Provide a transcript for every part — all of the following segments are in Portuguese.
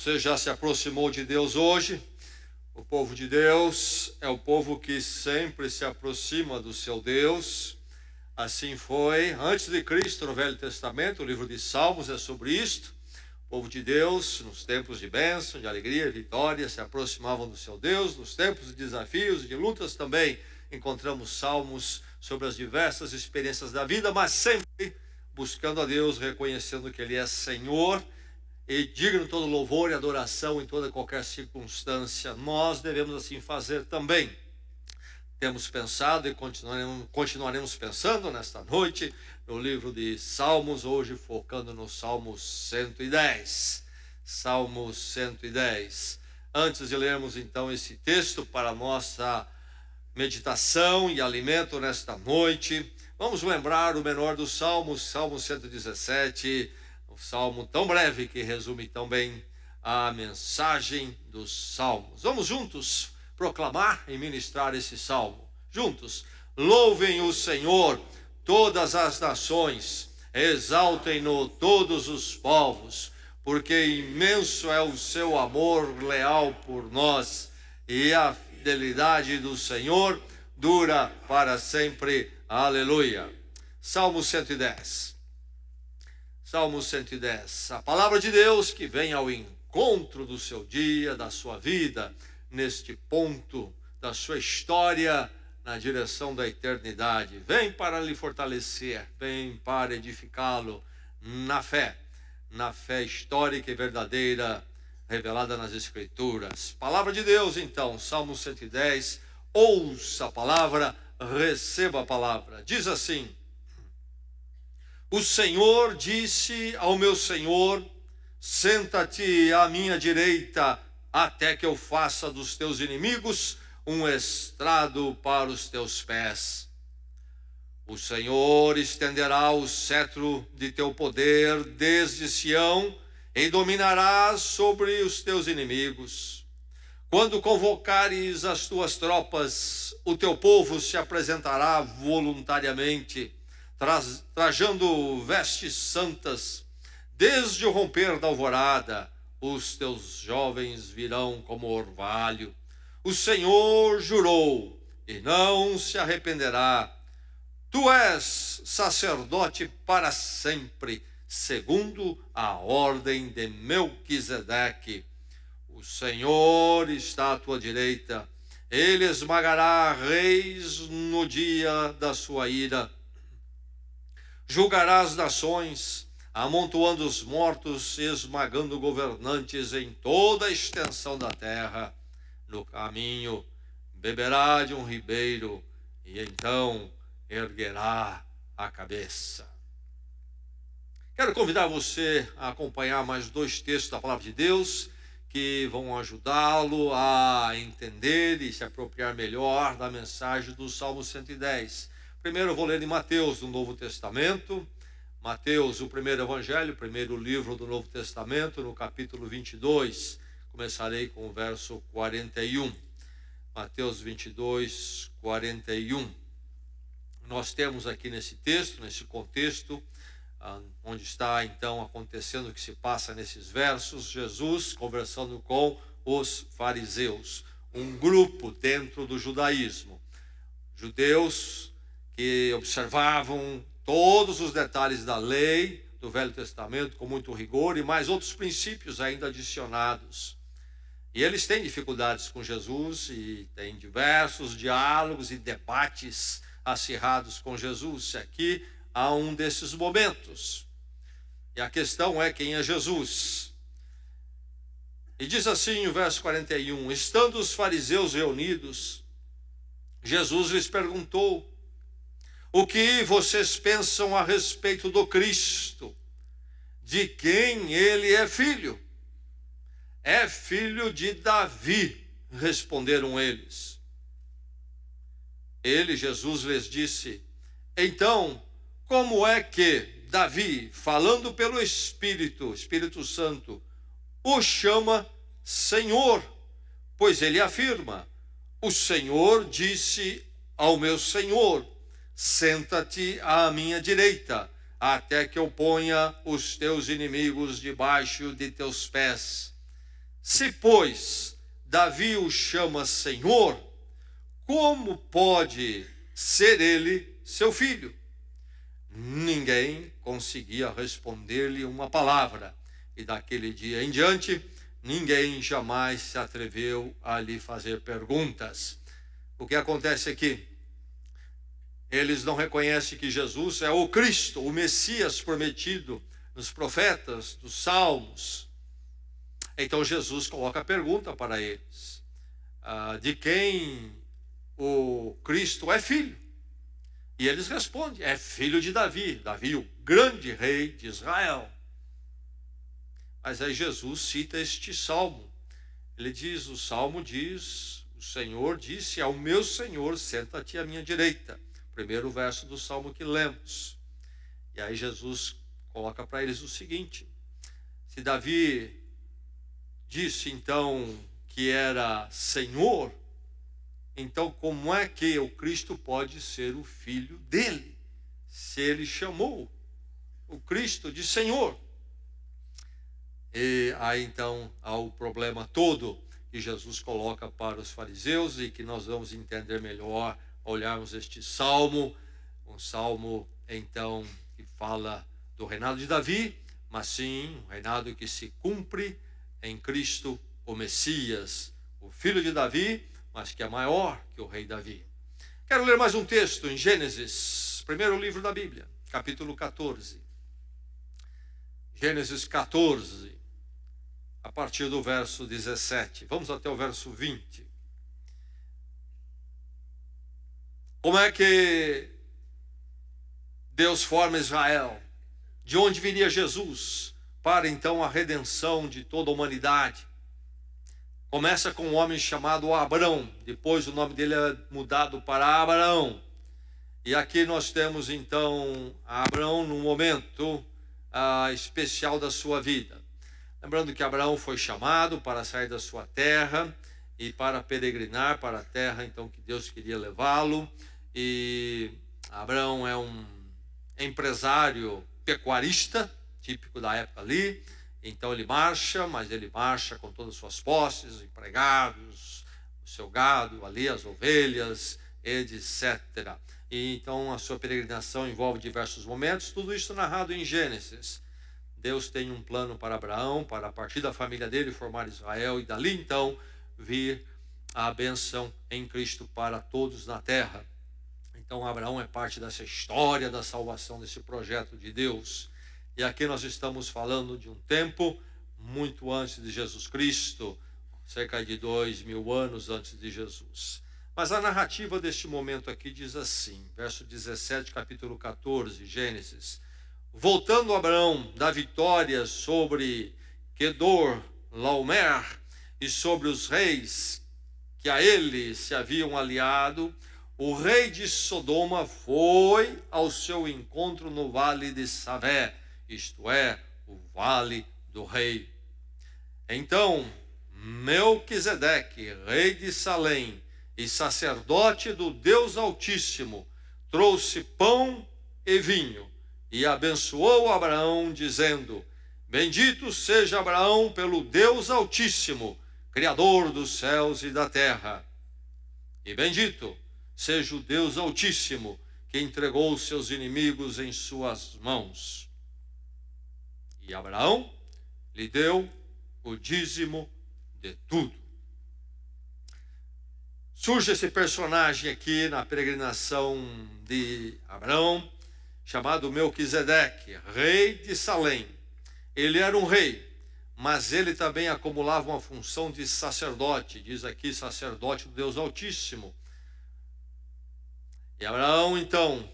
Você já se aproximou de Deus hoje? O povo de Deus é o povo que sempre se aproxima do seu Deus. Assim foi antes de Cristo no Velho Testamento. O livro de Salmos é sobre isto. O povo de Deus, nos tempos de bênção, de alegria e vitória, se aproximavam do seu Deus. Nos tempos de desafios e de lutas também encontramos salmos sobre as diversas experiências da vida, mas sempre buscando a Deus, reconhecendo que Ele é Senhor e digno de todo louvor e adoração em toda e qualquer circunstância. Nós devemos assim fazer também. Temos pensado e continuaremos pensando nesta noite no livro de Salmos, hoje focando no Salmo 110. Salmo 110. Antes de lermos então esse texto para a nossa meditação e alimento nesta noite, vamos lembrar o menor dos salmos, Salmo 117, um salmo tão breve que resume tão bem a mensagem dos salmos. Vamos juntos proclamar e ministrar esse salmo. Juntos, louvem o Senhor todas as nações, exaltem-no todos os povos, porque imenso é o seu amor leal por nós, e a fidelidade do Senhor dura para sempre. Aleluia. Salmo 110. Salmo 110. A palavra de Deus que vem ao encontro do seu dia, da sua vida, neste ponto da sua história, na direção da eternidade. Vem para lhe fortalecer, vem para edificá-lo na fé histórica e verdadeira, revelada nas Escrituras. Palavra de Deus, então, Salmo 110, ouça a palavra, receba a palavra. Diz assim: o Senhor disse ao meu Senhor, senta-te à minha direita, até que eu faça dos teus inimigos um estrado para os teus pés. O Senhor estenderá o cetro de teu poder desde Sião, e dominarás sobre os teus inimigos. Quando convocares as tuas tropas, o teu povo se apresentará voluntariamente, trajando vestes santas. Desde o romper da alvorada, os teus jovens virão como orvalho. O Senhor jurou e não se arrependerá. Tu és sacerdote para sempre, segundo a ordem de Melquisedeque. O Senhor está à tua direita. Ele esmagará reis no dia da sua ira. Julgará as nações, amontoando os mortos, esmagando governantes em toda a extensão da terra. No caminho beberá de um ribeiro, e então erguerá a cabeça. Quero convidar você a acompanhar mais dois textos da palavra de Deus que vão ajudá-lo a entender e se apropriar melhor da mensagem do Salmo 110. Primeiro eu vou ler em Mateus, no Novo Testamento. Mateus, o primeiro evangelho, o primeiro livro do Novo Testamento, no capítulo 22. Começarei com o verso 41. Mateus 22, 41. Nós temos aqui nesse texto, nesse contexto, onde está então acontecendo o que se passa nesses versos, Jesus conversando com os fariseus, um grupo dentro do judaísmo. Judeus que observavam todos os detalhes da lei do Velho Testamento com muito rigor e mais outros princípios ainda adicionados. E eles têm dificuldades com Jesus e têm diversos diálogos e debates acirrados com Jesus. Aqui há um desses momentos. E a questão é: quem é Jesus? E diz assim o verso 41, estando os fariseus reunidos, Jesus lhes perguntou: o que vocês pensam a respeito do Cristo? De quem ele é filho? É filho de Davi, responderam eles. Ele, Jesus, lhes disse: então, como é que Davi, falando pelo Espírito Santo, o chama Senhor? Pois ele afirma: o Senhor disse ao meu Senhor, senta-te à minha direita, até que eu ponha os teus inimigos debaixo de teus pés. Se, pois, Davi o chama Senhor, como pode ser ele seu filho? Ninguém conseguia responder-lhe uma palavra, e daquele dia em diante, ninguém jamais se atreveu a lhe fazer perguntas. O que acontece aqui? Eles não reconhecem que Jesus é o Cristo, o Messias prometido nos profetas, dos Salmos. Então Jesus coloca a pergunta para eles: de quem o Cristo é filho? E eles respondem: é filho de Davi, Davi, o grande rei de Israel. Mas aí Jesus cita este salmo. Ele diz, o salmo diz, o Senhor disse ao meu Senhor, senta-te à minha direita. Primeiro verso do salmo que lemos. E aí Jesus coloca para eles o seguinte: se Davi disse então que era Senhor, então como é que o Cristo pode ser o filho dele, se ele chamou o Cristo de Senhor? E aí então há o problema todo que Jesus coloca para os fariseus e que nós vamos entender melhor ao olharmos este salmo, um salmo então que fala do reinado de Davi, mas sim um reinado que se cumpre em Cristo, o Messias, o filho de Davi, mas que é maior que o rei Davi. Quero ler mais um texto em Gênesis, primeiro livro da Bíblia, capítulo 14. Gênesis 14, a partir do verso 17. Vamos até o verso 20. Como é que Deus forma Israel? De onde viria Jesus para então a redenção de toda a humanidade? Começa com um homem chamado Abrão, depois o nome dele é mudado para Abraão. E aqui nós temos então Abrão num momento especial da sua vida. Lembrando que Abraão foi chamado para sair da sua terra e para peregrinar para a terra então que Deus queria levá-lo. E Abraão é um empresário pecuarista, típico da época ali. Então ele marcha, mas ele marcha com todas as suas posses, empregados, o seu gado ali, as ovelhas, etc. E então a sua peregrinação envolve diversos momentos, tudo isso narrado em Gênesis. Deus tem um plano para Abraão, para a partir da família dele formar Israel e dali então vir a bênção em Cristo para todos na terra. Então Abraão é parte dessa história da salvação, desse projeto de Deus. E aqui nós estamos falando de um tempo muito antes de Jesus Cristo, cerca de 2000 anos antes de Jesus. Mas a narrativa deste momento aqui diz assim, verso 17, capítulo 14, Gênesis. Voltando Abraão da vitória sobre Quedor, Laomer e sobre os reis que a ele se haviam aliado, o rei de Sodoma foi ao seu encontro no vale de Savé, isto é, o vale do rei. Então, Melquisedeque, rei de Salém e sacerdote do Deus Altíssimo, trouxe pão e vinho e abençoou Abraão, dizendo: bendito seja Abraão pelo Deus Altíssimo, Criador dos céus e da terra. E bendito seja o Deus Altíssimo, que entregou os seus inimigos em suas mãos. E Abraão lhe deu o dízimo de tudo. Surge esse personagem aqui na peregrinação de Abraão, chamado Melquisedeque, rei de Salém. Ele era um rei, mas ele também acumulava uma função de sacerdote, diz aqui sacerdote do Deus Altíssimo. E Abraão então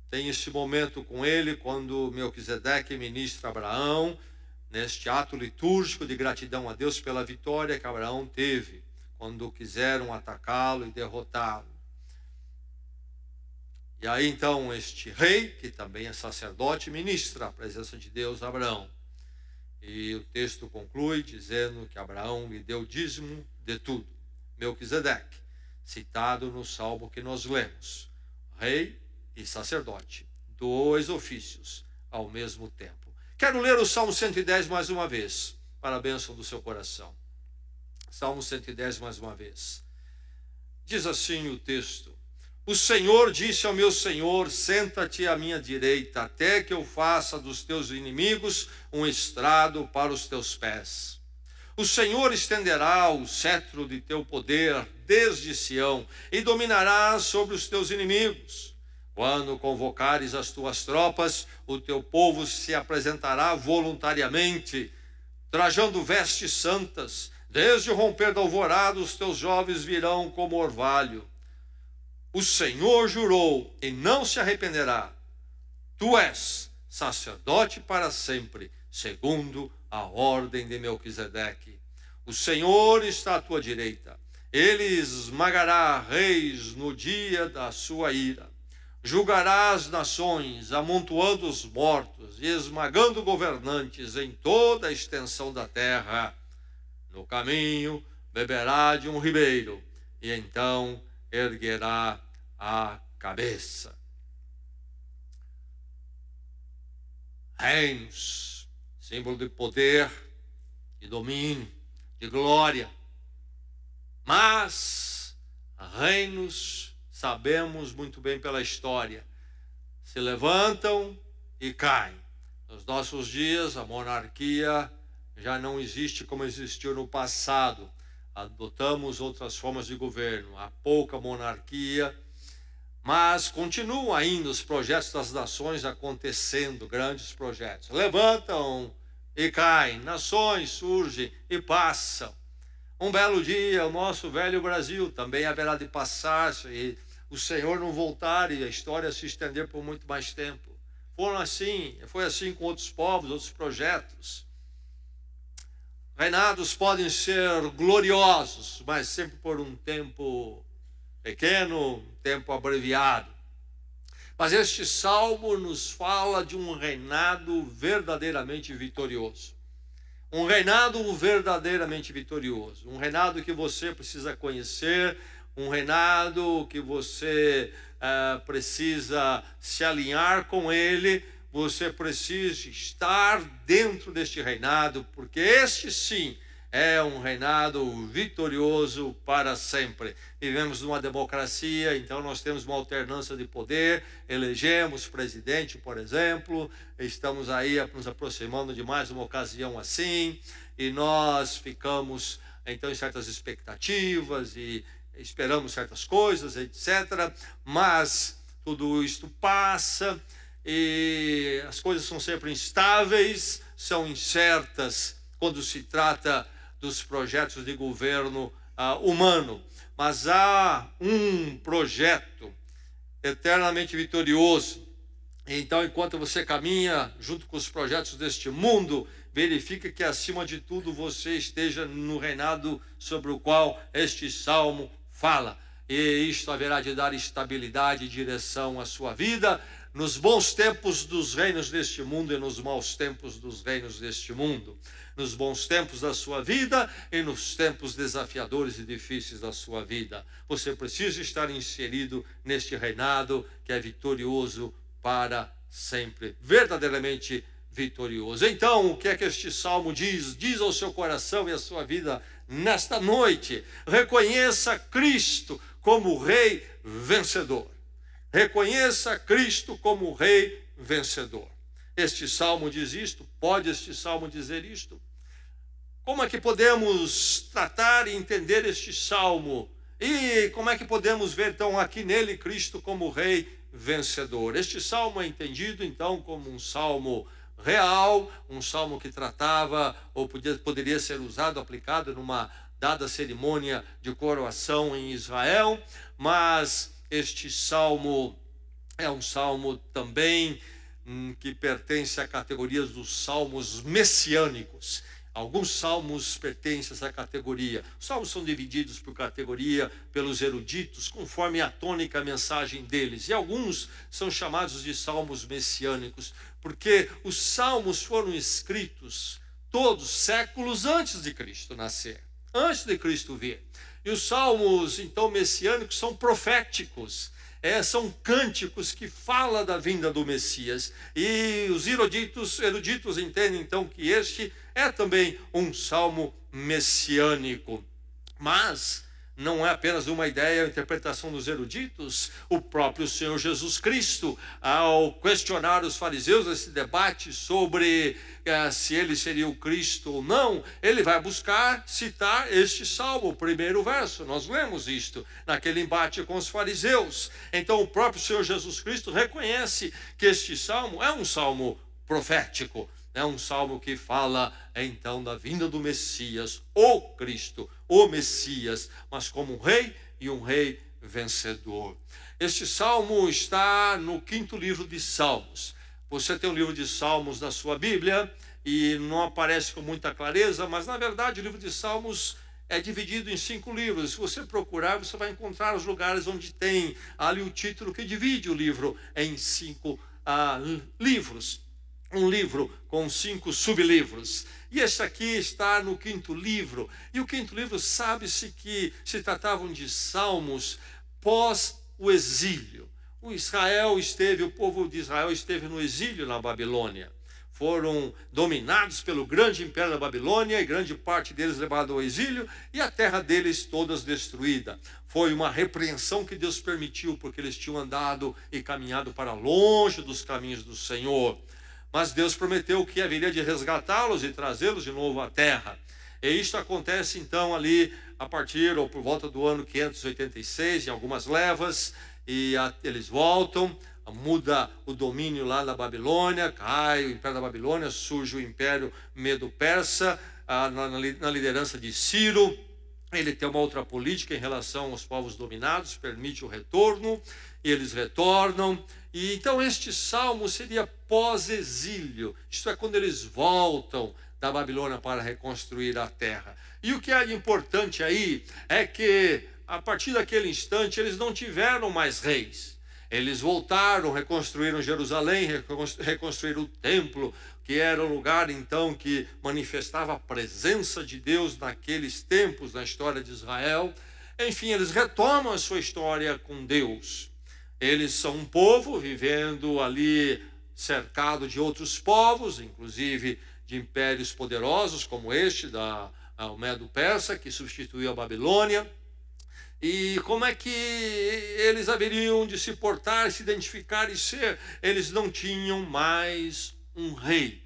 tem esse momento com ele, quando Melquisedeque ministra a Abraão, neste ato litúrgico de gratidão a Deus pela vitória que Abraão teve, quando quiseram atacá-lo e derrotá-lo. E aí então este rei, que também é sacerdote, ministra a presença de Deus a Abraão. E o texto conclui dizendo que Abraão lhe deu dízimo de tudo. Melquisedeque, citado no salmo que nós lemos. Rei e sacerdote, dois ofícios ao mesmo tempo. Quero ler o Salmo 110 mais uma vez, para a bênção do seu coração. Salmo 110 mais uma vez. Diz assim o texto: o Senhor disse ao meu Senhor, senta-te à minha direita, até que eu faça dos teus inimigos um estrado para os teus pés. O Senhor estenderá o cetro de teu poder desde Sião e dominará sobre os teus inimigos. Quando convocares as tuas tropas, o teu povo se apresentará voluntariamente, trajando vestes santas. Desde o romper da alvorada, os teus jovens virão como orvalho. O Senhor jurou e não se arrependerá. Tu és sacerdote para sempre, segundo a ordem de Melquisedeque. O Senhor está à tua direita. Ele esmagará reis no dia da sua ira. Julgará as nações, amontoando os mortos e esmagando governantes em toda a extensão da terra. No caminho beberá de um ribeiro e então erguerá a cabeça. Reinos, símbolo de poder, de domínio, de glória. Mas reinos, sabemos muito bem pela história, se levantam e caem. Nos nossos dias, a monarquia já não existe como existiu no passado. Adotamos outras formas de governo. Há pouca monarquia, mas continuam ainda os projetos das nações acontecendo, grandes projetos. Levantam e caem, nações surgem e passam. Um belo dia, o nosso velho Brasil também haverá de passar, se o Senhor não voltar e a história se estender por muito mais tempo. Foi assim com outros povos, outros projetos. Reinados podem ser gloriosos, mas sempre por um tempo pequeno, um tempo abreviado. Mas este salmo nos fala de um reinado verdadeiramente vitorioso. Um reinado verdadeiramente vitorioso. Um reinado que você precisa conhecer, um reinado que você precisa se alinhar com ele. Você precisa estar dentro deste reinado, porque este sim é um reinado vitorioso para sempre. Vivemos numa democracia, então nós temos uma alternância de poder, elegemos presidente, por exemplo, estamos aí nos aproximando de mais uma ocasião assim, e nós ficamos então em certas expectativas e esperamos certas coisas, etc. Mas tudo isto passa e as coisas são sempre instáveis, são incertas quando se trata dos projetos de governo humano. Mas há um projeto eternamente vitorioso. Então, enquanto você caminha junto com os projetos deste mundo, verifica que, acima de tudo, você esteja no reinado sobre o qual este salmo fala. E isto haverá de dar estabilidade e direção à sua vida, nos bons tempos dos reinos deste mundo e nos maus tempos dos reinos deste mundo. Nos bons tempos da sua vida e nos tempos desafiadores e difíceis da sua vida. Você precisa estar inserido neste reinado que é vitorioso para sempre, verdadeiramente vitorioso. Então, o que é que este salmo diz? Diz ao seu coração e à sua vida nesta noite: reconheça Cristo como Rei vencedor. Reconheça Cristo como Rei vencedor. Este salmo diz isto? Pode este salmo dizer isto? Como é que podemos tratar e entender este salmo? E como é que podemos ver, então, aqui nele Cristo como Rei vencedor? Este salmo é entendido, então, como um salmo real, um salmo que tratava, ou poderia ser usado, aplicado numa dada cerimônia de coroação em Israel, mas este salmo é um salmo também que pertence à categoria dos salmos messiânicos. Alguns salmos pertencem a essa categoria. Os salmos são divididos por categoria pelos eruditos, conforme a tônica, a mensagem deles. E alguns são chamados de salmos messiânicos, porque os salmos foram escritos todos séculos antes de Cristo nascer, antes de Cristo vir. E os salmos, então, messiânicos são proféticos. São cânticos que falam da vinda do Messias. E os eruditos entendem, então, que este é também um salmo messiânico. Mas não é apenas uma ideia ou interpretação dos eruditos. O próprio Senhor Jesus Cristo, ao questionar os fariseus esse debate sobre se ele seria o Cristo ou não, ele vai buscar citar este salmo, o primeiro verso. Nós lemos isto naquele embate com os fariseus. Então o próprio Senhor Jesus Cristo reconhece que este salmo é um salmo profético. É um salmo que fala, então, da vinda do Messias, o Cristo, o Messias, mas como um rei e um rei vencedor. Este salmo está no 5º livro de Salmos. Você tem um livro de Salmos na sua Bíblia e não aparece com muita clareza, mas, na verdade, o livro de Salmos é dividido em 5 livros. Se você procurar, você vai encontrar os lugares onde tem ali o título que divide o livro em 5 livros. Um livro com 5 sublivros. E este aqui está no 5º livro. E o 5º livro sabe-se que se tratavam de salmos pós o exílio. O povo de Israel esteve no exílio na Babilônia. Foram dominados pelo grande império da Babilônia e grande parte deles levado ao exílio e a terra deles todas destruída. Foi uma repreensão que Deus permitiu porque eles tinham andado e caminhado para longe dos caminhos do Senhor. Mas Deus prometeu que haveria de resgatá-los e trazê-los de novo à terra. E isto acontece então ali a partir ou por volta do ano 586, em algumas levas, e eles voltam, muda o domínio lá da Babilônia, cai o império da Babilônia, surge o império Medo-Persa, na liderança de Ciro. Ele tem uma outra política em relação aos povos dominados, permite o retorno, e eles retornam. E então este salmo seria pós-exílio, isto é, quando eles voltam da Babilônia para reconstruir a terra. E o que é importante aí é que, a partir daquele instante, eles não tiveram mais reis. Eles voltaram, reconstruíram Jerusalém, reconstruíram o templo, que era um lugar, então, que manifestava a presença de Deus naqueles tempos, na história de Israel. Enfim, eles retomam a sua história com Deus. Eles são um povo vivendo ali cercado de outros povos, inclusive de impérios poderosos como este, o Medo-Persa, que substituiu a Babilônia. E como é que eles haveriam de se portar, se identificar e ser? Eles não tinham mais um rei.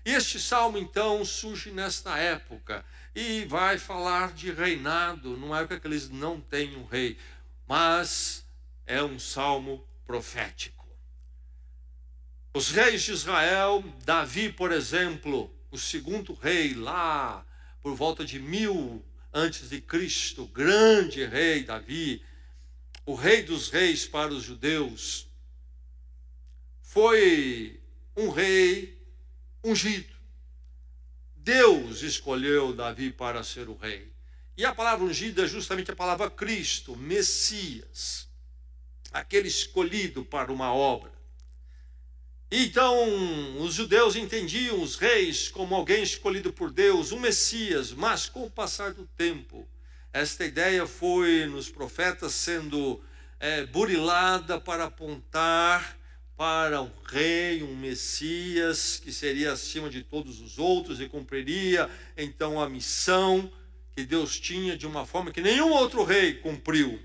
E este salmo, então, surge nesta época e vai falar de reinado, numa época que eles não têm um rei, mas é um salmo profético. Os reis de Israel, Davi, por exemplo, o 2º rei lá, por volta de 1000 antes de Cristo, grande rei Davi, o rei dos reis para os judeus, foi um rei ungido. Deus escolheu Davi para ser o rei. E a palavra ungido é justamente a palavra Cristo, Messias, aquele escolhido para uma obra. Então, os judeus entendiam os reis como alguém escolhido por Deus, um Messias, mas com o passar do tempo, esta ideia foi nos profetas sendo burilada para apontar para um rei, um Messias, que seria acima de todos os outros e cumpriria então a missão que Deus tinha de uma forma que nenhum outro rei cumpriu.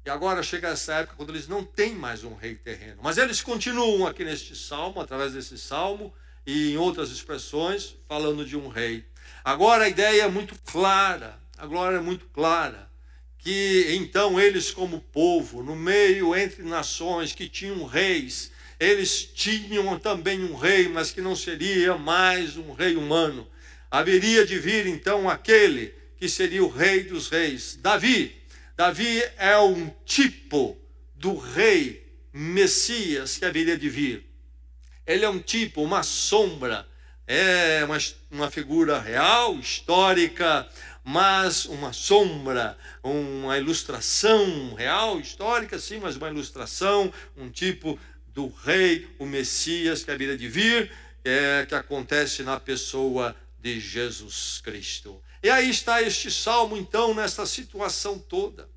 E agora chega essa época quando eles não têm mais um rei terreno. Mas eles continuam aqui neste salmo, através desse salmo, e em outras expressões, falando de um rei. Agora a ideia é muito clara, que então eles como povo, no meio entre nações que tinham reis, eles tinham também um rei, mas que não seria mais um rei humano. Haveria de vir então aquele que seria o rei dos reis, Davi. Davi é um tipo do rei Messias que haveria de vir. Ele é um tipo, uma sombra, é uma figura real, histórica, mas uma sombra, uma ilustração real, histórica, sim, mas uma ilustração, um tipo do rei, o Messias que haveria de vir, que acontece na pessoa de Jesus Cristo. E aí está este salmo, então, nesta situação toda,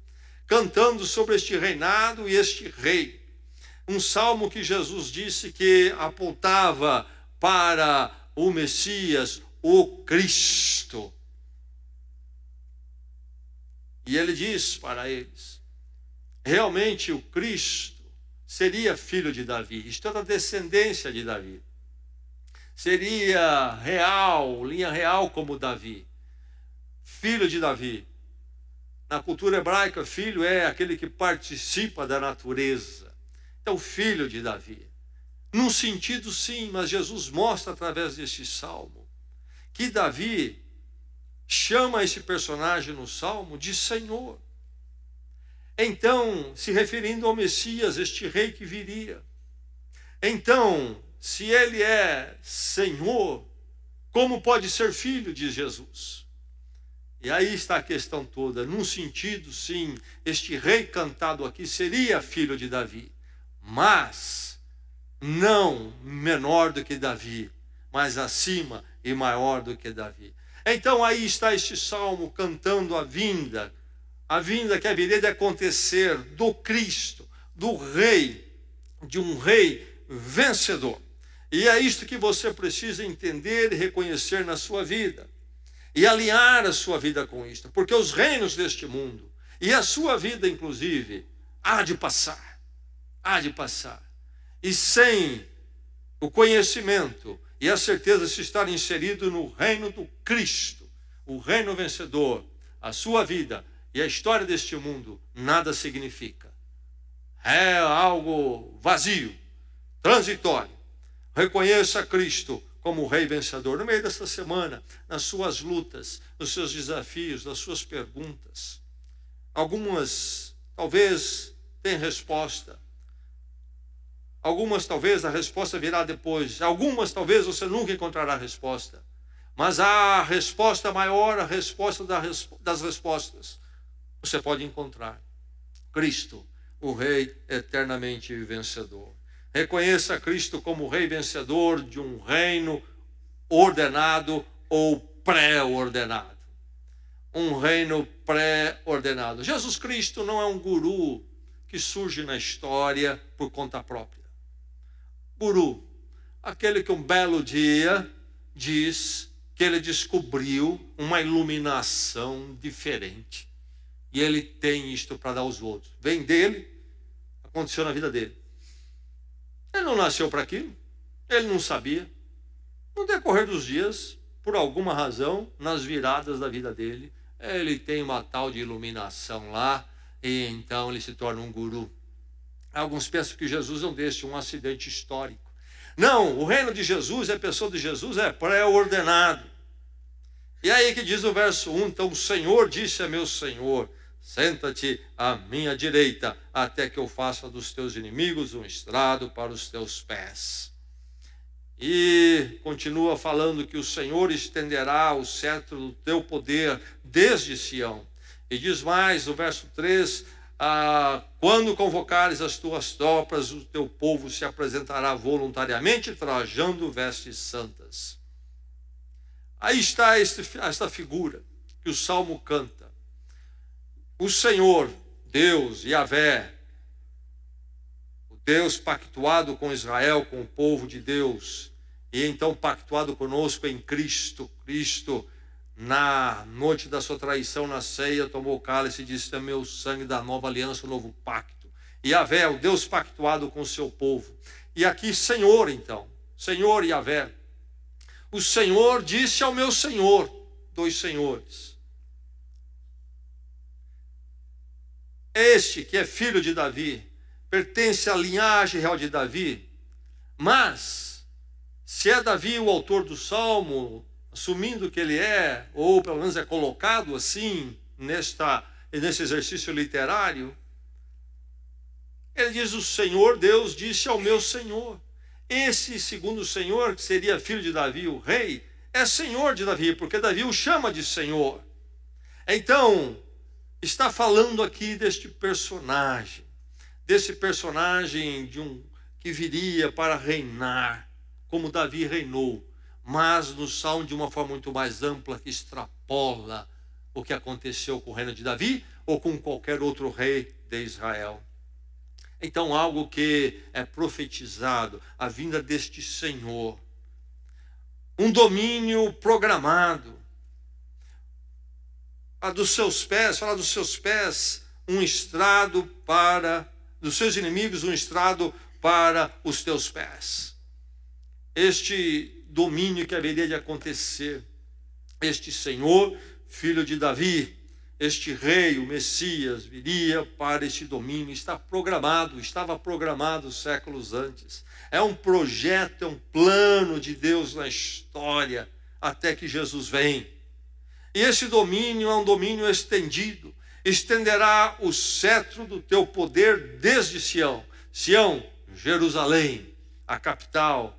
cantando sobre este reinado e este rei. Um salmo que Jesus disse que apontava para o Messias, o Cristo. E ele diz para eles, realmente o Cristo seria filho de Davi, isto é da descendência de Davi. Seria real, linha real como Davi, filho de Davi. Na cultura hebraica, filho é aquele que participa da natureza. Então, filho de Davi. Num sentido, sim, mas Jesus mostra através deste salmo que Davi chama esse personagem no salmo de Senhor. Então, se referindo ao Messias, este rei que viria. Então, se ele é Senhor, como pode ser filho de Jesus? E aí está a questão toda. Num sentido, sim, este rei cantado aqui seria filho de Davi, mas não menor do que Davi, mas acima e maior do que Davi. Então aí está este salmo cantando a vinda que haveria de acontecer do Cristo, do rei, de um rei vencedor. E é isto que você precisa entender e reconhecer na sua vida. E alinhar a sua vida com isto. Porque os reinos deste mundo, e a sua vida inclusive, há de passar. Há de passar. E sem o conhecimento e a certeza de se estar inserido no reino do Cristo, o reino vencedor, a sua vida e a história deste mundo, nada significa. É algo vazio, transitório. Reconheça Cristo como o rei vencedor. No meio desta semana, nas suas lutas, nos seus desafios, nas suas perguntas. Algumas talvez tenham resposta. Algumas talvez a resposta virá depois. Algumas talvez você nunca encontrará a resposta. Mas a resposta maior, a resposta das respostas, você pode encontrar. Cristo, o rei eternamente vencedor. Reconheça Cristo como o rei vencedor de um reino ordenado ou pré-ordenado. Um reino pré-ordenado. Jesus Cristo não é um guru que surge na história por conta própria. Guru, aquele que um belo dia diz que ele descobriu uma iluminação diferente. E ele tem isto para dar aos outros. Vem dele, aconteceu na vida dele. Ele não nasceu para aquilo, ele não sabia. No decorrer dos dias, por alguma razão, nas viradas da vida dele, ele tem uma tal de iluminação lá, e então ele se torna um guru. Alguns pensam que Jesus não deixa um acidente histórico. Não, o reino de Jesus, a pessoa de Jesus é pré-ordenado. E aí que diz o verso 1, então o Senhor disse a meu Senhor, senta-te à minha direita, até que eu faça dos teus inimigos um estrado para os teus pés. E continua falando que o Senhor estenderá o cetro do teu poder desde Sião. E diz mais, no verso 3, quando convocares as tuas tropas, o teu povo se apresentará voluntariamente, trajando vestes santas. Aí está esta figura que o Salmo canta. O Senhor, Deus, Yahvé, o Deus pactuado com Israel, com o povo de Deus, e então pactuado conosco em Cristo. Cristo, na noite da sua traição, na ceia, tomou o cálice e disse, é meu sangue da nova aliança, o novo pacto. Yahvé, o Deus pactuado com o seu povo. E aqui, Senhor, então, Senhor Yahvé. O Senhor disse ao meu Senhor, dois senhores. Este que é filho de Davi, pertence à linhagem real de Davi, mas se é Davi o autor do Salmo, assumindo que ele é, ou pelo menos é colocado assim, nesse exercício literário, ele diz, o Senhor Deus disse ao meu Senhor. Esse segundo Senhor, que seria filho de Davi, o rei, é Senhor de Davi, porque Davi o chama de Senhor. Então, está falando aqui deste personagem, que viria para reinar, como Davi reinou, mas no Salmo de uma forma muito mais ampla, que extrapola o que aconteceu com o reino de Davi ou com qualquer outro rei de Israel. Então, algo que é profetizado, a vinda deste Senhor, um domínio programado, dos seus pés, um estrado dos seus inimigos, um estrado para os teus pés. Este domínio que haveria de acontecer, este Senhor, filho de Davi, este rei, o Messias, viria para este domínio, estava programado séculos antes. É um projeto, é um plano de Deus na história, até que Jesus vem. E esse domínio é um domínio estendido. Estenderá o cetro do teu poder desde Sião. Sião, Jerusalém, a capital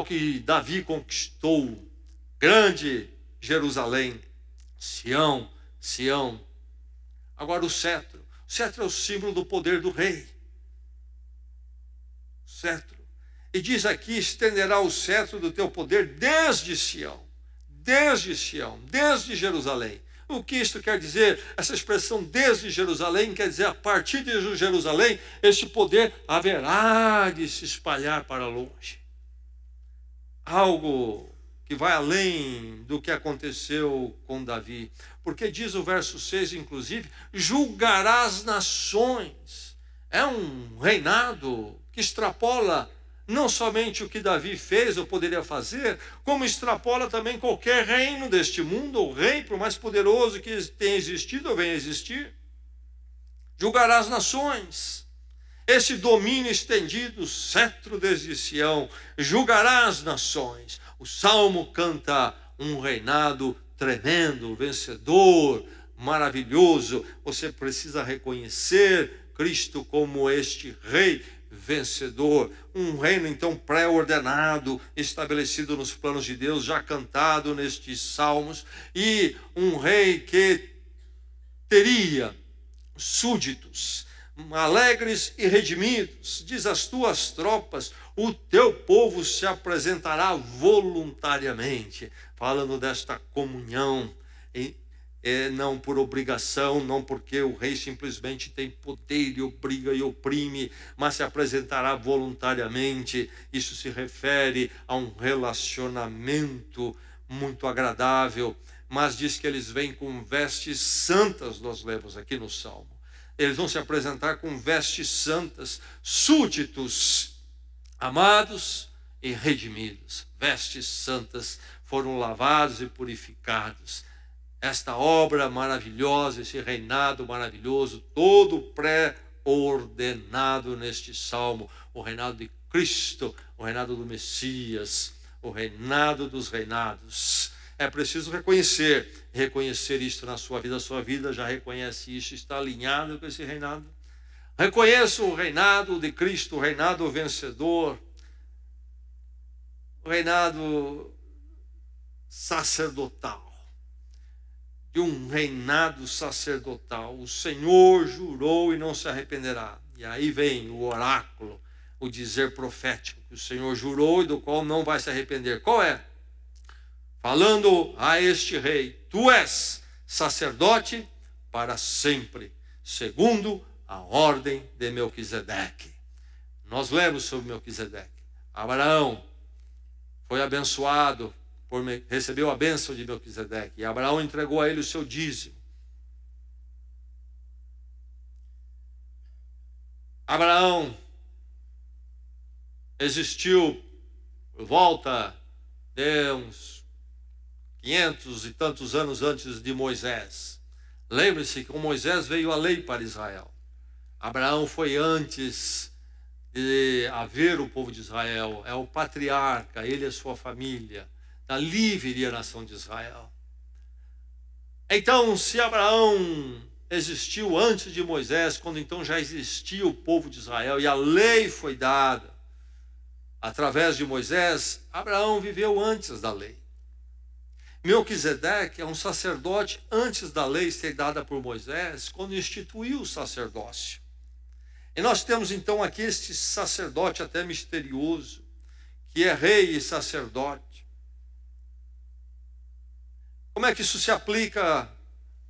que Davi conquistou, grande Jerusalém. Sião. Agora o cetro é o símbolo do poder do rei. Cetro. E diz aqui, estenderá o cetro do teu poder desde Sião, desde Jerusalém. O que isto quer dizer? Essa expressão desde Jerusalém quer dizer, a partir de Jerusalém, este poder haverá de se espalhar para longe. Algo que vai além do que aconteceu com Davi. Porque diz o verso 6, inclusive, julgará as nações. É um reinado que extrapola não somente o que Davi fez ou poderia fazer, como extrapola também qualquer reino deste mundo, ou rei, por mais poderoso que tenha existido ou venha a existir. Julgará as nações. Esse domínio estendido, cetro desde Sião, julgará as nações. O Salmo canta um reinado tremendo, vencedor, maravilhoso. Você precisa reconhecer Cristo como este rei vencedor. Um reino então pré-ordenado, estabelecido nos planos de Deus, já cantado nestes salmos. E um rei que teria súditos alegres e redimidos. Diz as tuas tropas, o teu povo se apresentará voluntariamente. Falando desta comunhão, não por obrigação, não porque o rei simplesmente tem poder e obriga e oprime, mas se apresentará voluntariamente. Isso se refere a um relacionamento muito agradável, mas diz que eles vêm com vestes santas, nós lemos aqui no Salmo. Eles vão se apresentar com vestes santas, súditos, amados e redimidos. Vestes santas, foram lavados e purificados. Esta obra maravilhosa, esse reinado maravilhoso, todo pré-ordenado neste salmo. O reinado de Cristo, o reinado do Messias, o reinado dos reinados. É preciso reconhecer isto na sua vida. A sua vida já reconhece isso, está alinhado com esse reinado. Reconheça o reinado de Cristo, o reinado vencedor, o reinado sacerdotal. De um reinado sacerdotal. O Senhor jurou e não se arrependerá. E aí vem o oráculo, o dizer profético, que o Senhor jurou e do qual não vai se arrepender. Qual é? Falando a este rei, tu és sacerdote para sempre, segundo a ordem de Melquisedeque. Nós lemos sobre Melquisedeque. Abraão foi abençoado, recebeu a bênção de Melquisedeque, e Abraão entregou a ele o seu dízimo. Abraão existiu por volta de uns 500 e tantos anos antes de Moisés. Lembre-se que com Moisés veio a lei para Israel. Abraão foi antes de haver o povo de Israel, é o patriarca, ele e a sua família. Dali viria a nação de Israel. Então, se Abraão existiu antes de Moisés, quando então já existia o povo de Israel e a lei foi dada através de Moisés, Abraão viveu antes da lei. Melquisedeque é um sacerdote antes da lei ser dada por Moisés, quando instituiu o sacerdócio. E nós temos então aqui este sacerdote até misterioso, que é rei e sacerdote. Como é que isso se aplica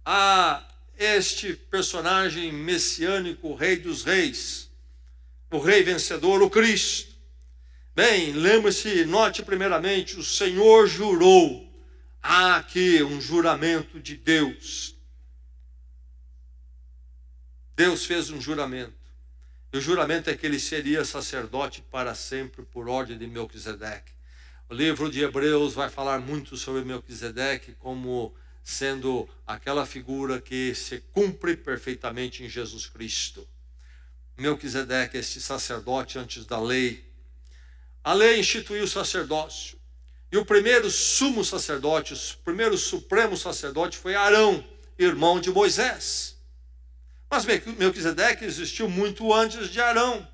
a este personagem messiânico, o rei dos reis, o rei vencedor, o Cristo? Bem, lembre-se, note primeiramente, o Senhor jurou. Há aqui um juramento de Deus. Deus fez um juramento. E o juramento é que ele seria sacerdote para sempre por ordem de Melquisedeque. O livro de Hebreus vai falar muito sobre Melquisedeque como sendo aquela figura que se cumpre perfeitamente em Jesus Cristo. Melquisedeque, este sacerdote antes da lei. A lei instituiu o sacerdócio. E o primeiro sumo sacerdote, o primeiro supremo sacerdote foi Arão, irmão de Moisés. Mas Melquisedeque existiu muito antes de Arão.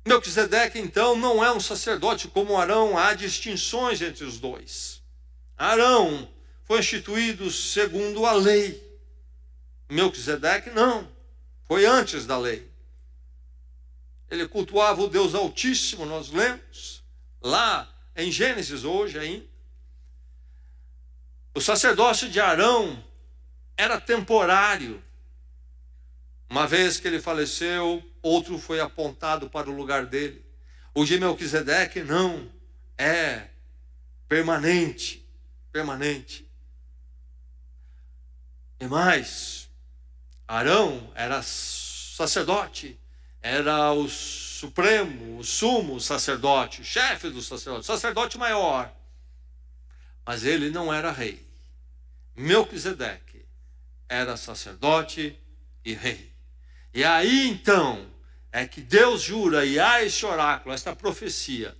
Melquisedeque, então, não é um sacerdote como Arão, há distinções entre os dois. Arão foi instituído segundo a lei. Melquisedeque não, foi antes da lei. Ele cultuava o Deus Altíssimo, nós lemos lá em Gênesis hoje ainda. O sacerdócio de Arão era temporário. Uma vez que ele faleceu, outro foi apontado para o lugar dele. O de Melquisedeque não, é permanente, permanente. E mais, Arão era sacerdote, era o supremo, o sumo sacerdote, o chefe do sacerdote, sacerdote maior. Mas ele não era rei. Melquisedeque era sacerdote e rei. E aí então é que Deus jura, e há este oráculo, esta profecia,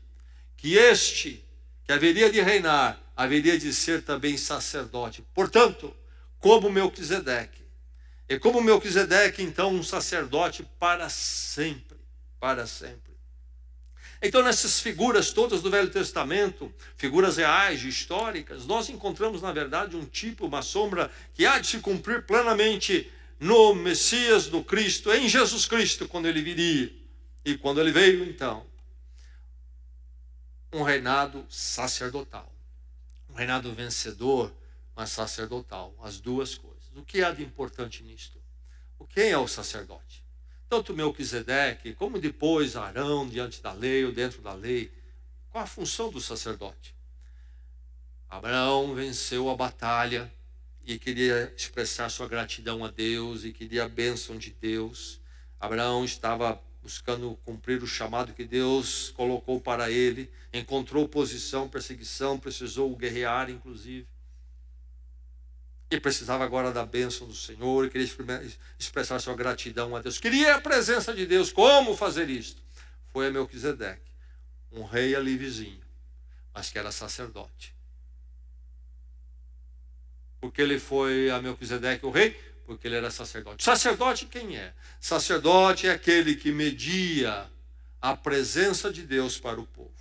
que este que haveria de reinar, haveria de ser também sacerdote. Portanto, como Melquisedeque. E como Melquisedeque, então, um sacerdote para sempre. Para sempre. Então, nessas figuras todas do Velho Testamento, figuras reais, históricas, nós encontramos, na verdade, um tipo, uma sombra que há de se cumprir plenamente no Messias, no Cristo, em Jesus Cristo, quando ele viria. E quando ele veio, então, um reinado sacerdotal. Um reinado vencedor, mas sacerdotal. As duas coisas. O que há de importante nisto? Quem é o sacerdote? Tanto Melquisedeque, como depois Arão, diante da lei ou dentro da lei. Qual a função do sacerdote? Abraão venceu a batalha e queria expressar sua gratidão a Deus e queria a bênção de Deus. Abraão estava buscando cumprir o chamado que Deus colocou para ele, encontrou oposição, perseguição, precisou guerrear, inclusive. E precisava agora da bênção do Senhor, e queria expressar sua gratidão a Deus. Queria a presença de Deus. Como fazer isto? Foi a Melquisedeque, um rei ali vizinho, mas que era sacerdote. Porque ele foi a Melquisedeque o rei? Porque ele era sacerdote. Sacerdote quem é? Sacerdote é aquele que media a presença de Deus para o povo.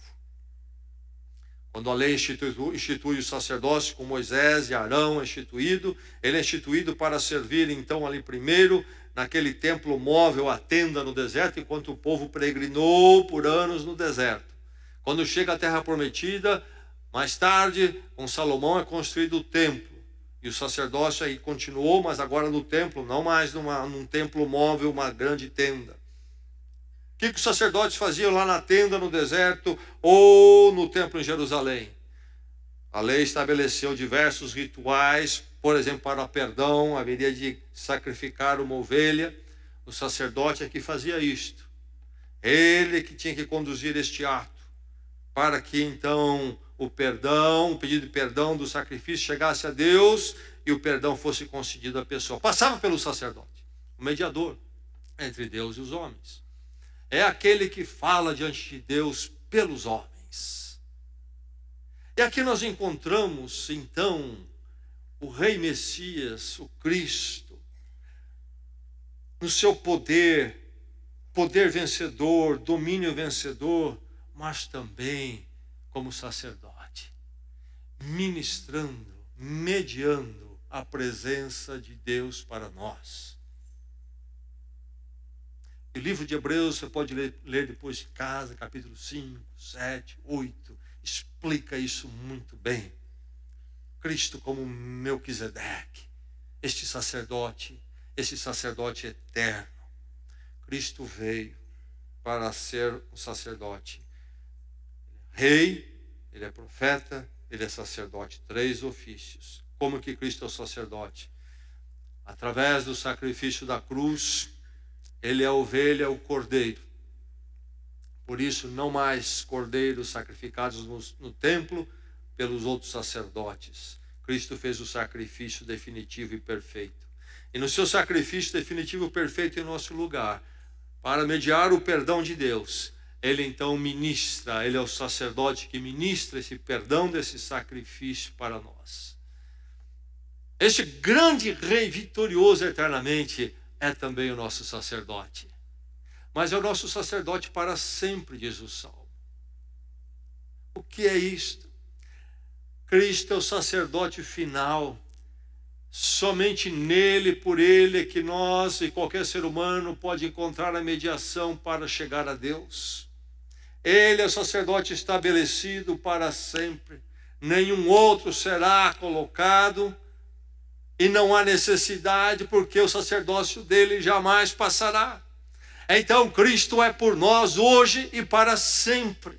Quando a lei institui o sacerdócio com Moisés e Arão é instituído, ele é instituído para servir então ali primeiro naquele templo móvel, a tenda no deserto, enquanto o povo peregrinou por anos no deserto. Quando chega à terra prometida, mais tarde, com Salomão é construído o templo. E o sacerdócio aí continuou, mas agora no templo, não mais num templo móvel, uma grande tenda. O que os sacerdotes faziam lá na tenda no deserto ou no templo em Jerusalém? A lei estabeleceu diversos rituais, por exemplo, para o perdão, haveria de sacrificar uma ovelha. O sacerdote é que fazia isto. Ele que tinha que conduzir este ato, para que então o pedido de perdão do sacrifício chegasse a Deus e o perdão fosse concedido à pessoa. Passava pelo sacerdote, o mediador entre Deus e os homens. É aquele que fala diante de Deus pelos homens. E aqui nós encontramos, então, o Rei Messias, o Cristo, no seu poder vencedor, domínio vencedor, mas também como sacerdote, ministrando, mediando a presença de Deus para nós. O livro de Hebreus, você pode ler depois de casa, capítulo 5, 7, 8, explica isso muito bem. Cristo como Melquisedeque, este sacerdote eterno. Cristo veio para ser um sacerdote. Ele é rei, ele é profeta, ele é sacerdote. 3 ofícios. Como que Cristo é o sacerdote? Através do sacrifício da cruz, ele é a ovelha, o cordeiro. Por isso, não mais cordeiros sacrificados no templo pelos outros sacerdotes. Cristo fez o sacrifício definitivo e perfeito. E no seu sacrifício definitivo e perfeito em nosso lugar, para mediar o perdão de Deus, ele então ministra, ele é o sacerdote que ministra esse perdão desse sacrifício para nós. Este grande rei vitorioso eternamente é também o nosso sacerdote. Mas é o nosso sacerdote para sempre, diz o Salmo. O que é isto? Cristo é o sacerdote final. Somente nele, por ele, é que nós e qualquer ser humano pode encontrar a mediação para chegar a Deus. Ele é o sacerdote estabelecido para sempre. Nenhum outro será colocado e não há necessidade, porque o sacerdócio dele jamais passará. Então Cristo é por nós hoje e para sempre.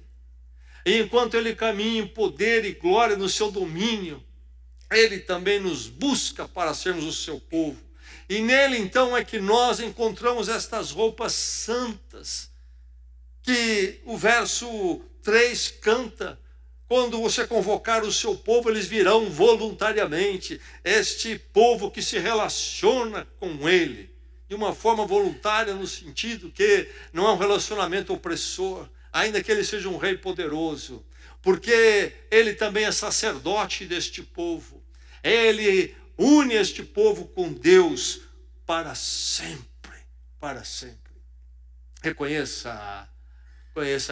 E enquanto ele caminha em poder e glória no seu domínio, ele também nos busca para sermos o seu povo. E nele então é que nós encontramos estas roupas santas, que o verso 3 canta: quando você convocar o seu povo, eles virão voluntariamente. Este povo que se relaciona com ele de uma forma voluntária, no sentido que não é um relacionamento opressor, ainda que ele seja um rei poderoso, porque ele também é sacerdote deste povo. Ele une este povo com Deus para sempre, para sempre. Conheça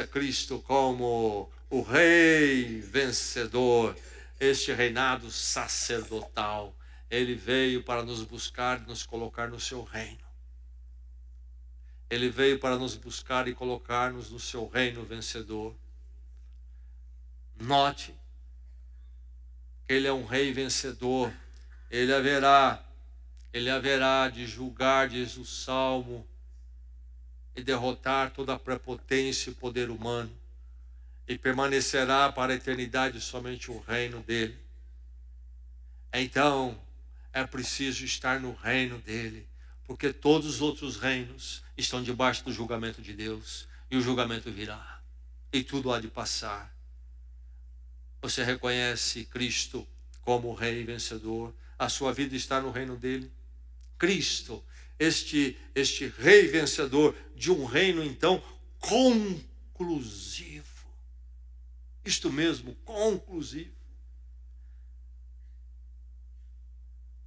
Cristo como o rei vencedor, este reinado sacerdotal. Ele veio para nos buscar e nos colocar no seu reino. Ele veio para nos buscar e colocar-nos no seu reino vencedor. Note que ele é um rei vencedor. Ele haverá de julgar, diz o Salmo, e derrotar toda a prepotência e poder humano. E permanecerá para a eternidade somente o reino dele. Então, é preciso estar no reino dele, porque todos os outros reinos estão debaixo do julgamento de Deus, e o julgamento virá, e tudo há de passar. Você reconhece Cristo como o rei vencedor? A sua vida está no reino dele? Cristo, este rei vencedor de um reino então conclusivo. Isto mesmo, conclusivo.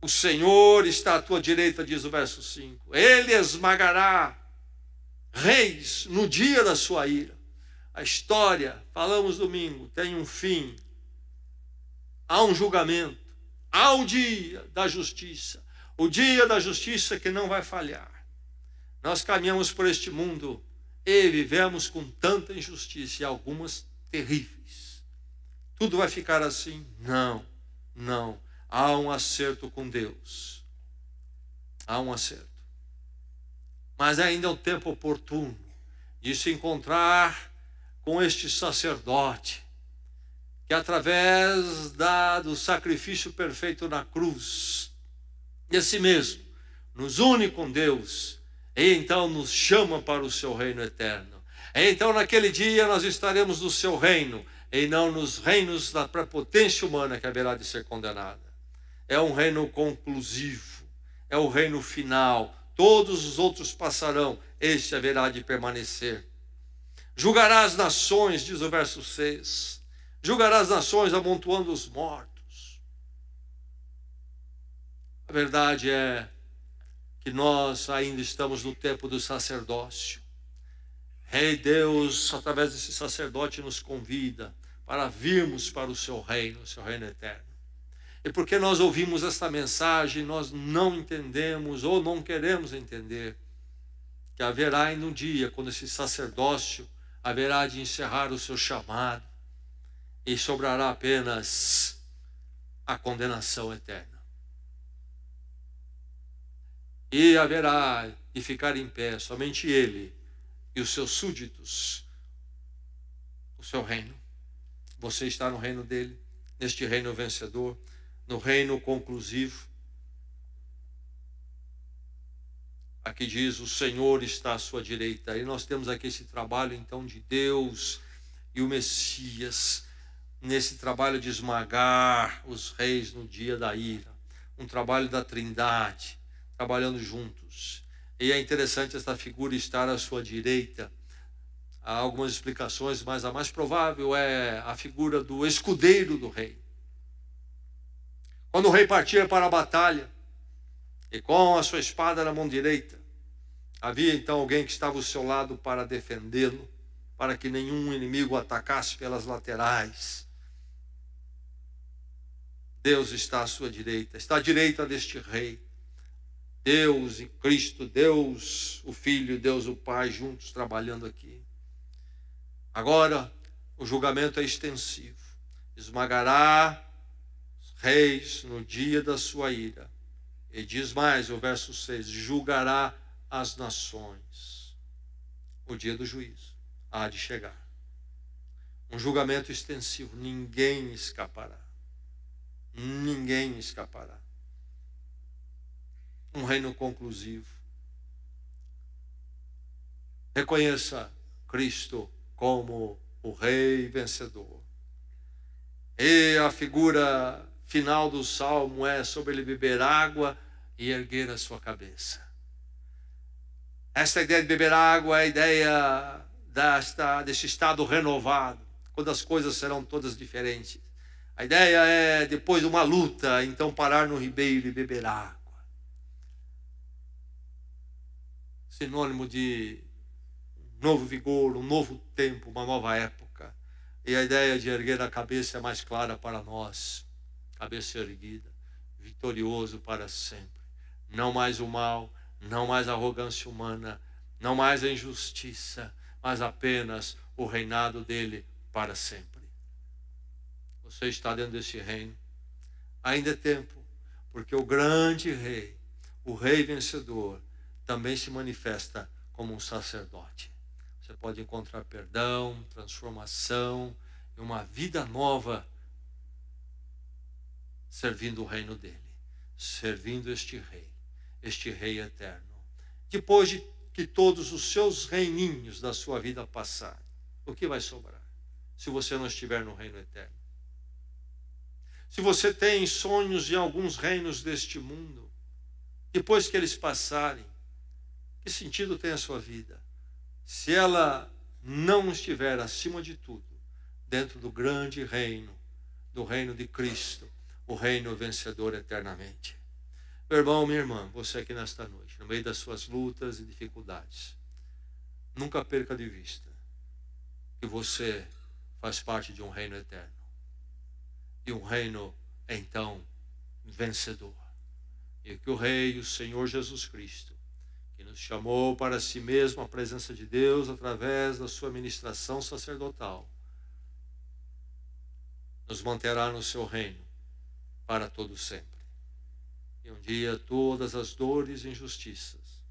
O Senhor está à tua direita, diz o verso 5. Ele esmagará reis no dia da sua ira. A história, falamos domingo, tem um fim. Há um julgamento. Há o dia da justiça. O dia da justiça que não vai falhar. Nós caminhamos por este mundo e vivemos com tanta injustiça e algumas terríveis. Tudo vai ficar assim? Não, não. Há um acerto com Deus. Há um acerto. Mas ainda é o tempo oportuno de se encontrar com este sacerdote, que através do sacrifício perfeito na cruz, de si mesmo, nos une com Deus, e então nos chama para o seu reino eterno. E então naquele dia nós estaremos no seu reino, e não nos reinos da prepotência humana que haverá de ser condenada. É um reino conclusivo, é o reino final. Todos os outros passarão, este haverá de permanecer. Julgará as nações, diz o verso 6. Julgará as nações amontoando os mortos. A verdade é que nós ainda estamos no tempo do sacerdócio. Rei Deus, através desse sacerdote, nos convida para virmos para o seu reino eterno. E porque nós ouvimos esta mensagem, nós não entendemos ou não queremos entender que haverá em um dia, quando esse sacerdócio haverá de encerrar o seu chamado e sobrará apenas a condenação eterna. E haverá de ficar em pé somente ele e os seus súditos, o seu reino. Você está no reino dele. neste reino vencedor, no reino conclusivo. Aqui diz, o Senhor está à sua direita. E nós temos aqui esse trabalho, então, de Deus e o Messias, nesse trabalho de esmagar os reis no dia da ira. Um trabalho da Trindade, trabalhando juntos. E é interessante esta figura estar à sua direita. Há algumas explicações, mas a mais provável é a figura do escudeiro do rei. Quando o rei partia para a batalha, e com a sua espada na mão direita, havia então alguém que estava ao seu lado para defendê-lo, para que nenhum inimigo atacasse pelas laterais. Deus está à sua direita, está à direita deste rei. Deus e Cristo, Deus o Filho, Deus o Pai, juntos trabalhando aqui. Agora, o julgamento é extensivo. Esmagará os reis no dia da sua ira. E diz mais, o verso 6, julgará as nações. O dia do juízo há de chegar. Um julgamento extensivo, ninguém escapará. Ninguém escapará. Um reino conclusivo. Reconheça Cristo como o rei vencedor. E a figura final do salmo é sobre ele beber água e erguer a sua cabeça. Esta ideia de beber água é a ideia deste estado renovado, quando as coisas serão todas diferentes. A ideia é, depois de uma luta, então parar no ribeiro e beber água. Sinônimo de um novo vigor, um novo tempo, uma nova época. E a ideia de erguer a cabeça é mais clara para nós. Cabeça erguida, vitorioso para sempre. Não mais o mal, não mais a arrogância humana, não mais a injustiça, mas apenas o reinado dele para sempre. Você está dentro desse reino. Ainda é tempo, porque o grande rei, o rei vencedor, também se manifesta como um sacerdote. Você pode encontrar perdão, transformação e uma vida nova servindo o reino dele, servindo este rei eterno. Depois de que todos os seus reininhos da sua vida passarem, o que vai sobrar se você não estiver no reino eterno? Se você tem sonhos em alguns reinos deste mundo, depois que eles passarem, que sentido tem a sua vida? Se ela não estiver acima de tudo, dentro do grande reino, do reino de Cristo, o reino vencedor eternamente. Meu irmão, minha irmã, você aqui nesta noite, no meio das suas lutas e dificuldades, nunca perca de vista que você faz parte de um reino eterno. E um reino, então, vencedor. E que o Rei, o Senhor Jesus Cristo, que nos chamou para si mesmo a presença de Deus através da sua ministração sacerdotal, nos manterá no seu reino para todo sempre. E um dia todas as dores e injustiças,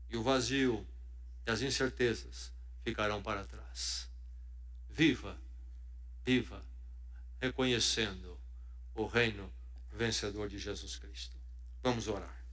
e o vazio e as incertezas ficarão para trás. Viva, viva, reconhecendo o reino vencedor de Jesus Cristo. Vamos orar.